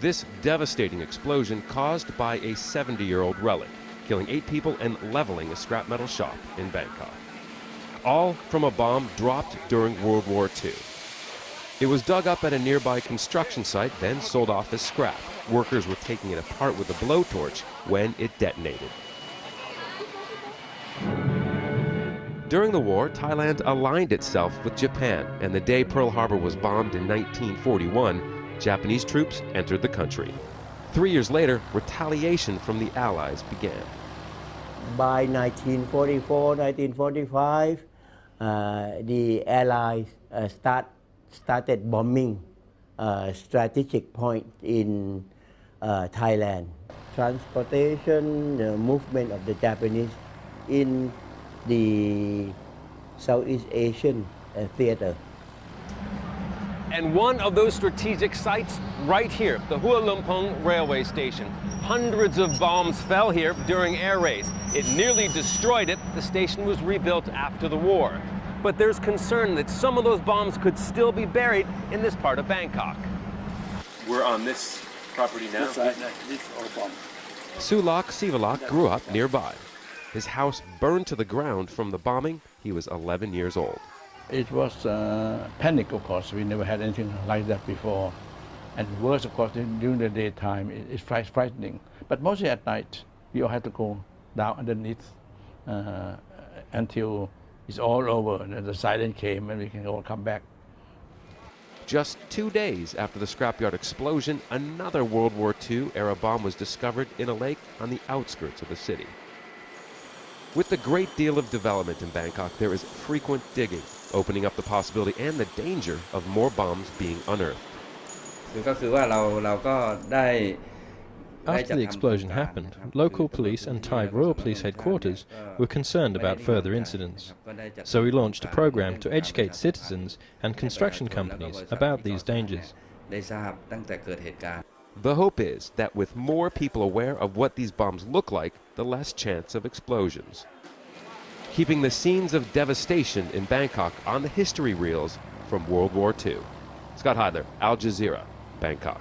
This devastating explosion caused by a 70-year-old relic, killing 8 people and leveling a scrap metal shop in Bangkok. All from a bomb dropped during World War II. It was dug up at a nearby construction site, then sold off as scrap. Workers were taking it apart with a blowtorch when it detonated. During the war, Thailand aligned itself with Japan, and the day Pearl Harbor was bombed in 1941, Japanese troops entered the country. 3 years later, retaliation from the Allies began. By 1944, 1945, the Allies started bombing strategic points in Thailand. Transportation, the movement of the Japanese in the Southeast Asian theater. And one of those strategic sites right here, the Hua Lumpong railway station. Hundreds of bombs fell here during air raids. It nearly destroyed it. The station was rebuilt after the war. But there's concern that some of those bombs could still be buried in this part of Bangkok. We're on this property now. This all bomb. Sulak Sivalak grew up nearby. His house burned to the ground from the bombing. He was 11 years old. It was panic, of course. We never had anything like that before. And worse, of course, during the daytime, it's frightening. But mostly at night, we all had to go down underneath until it's all over. And then the siren came and we can all come back. Just 2 days after the scrapyard explosion, another World War II-era bomb was discovered in a lake on the outskirts of the city. With the great deal of development in Bangkok, there is frequent digging, opening up the possibility and the danger of more bombs being unearthed. After the explosion happened, local police and Thai Royal Police Headquarters were concerned about further incidents. So we launched a program to educate citizens and construction companies about these dangers. The hope is that with more people aware of what these bombs look like, the less chance of explosions. Keeping the scenes of devastation in Bangkok on the history reels from World War II. Scott Heidler, Al Jazeera, Bangkok.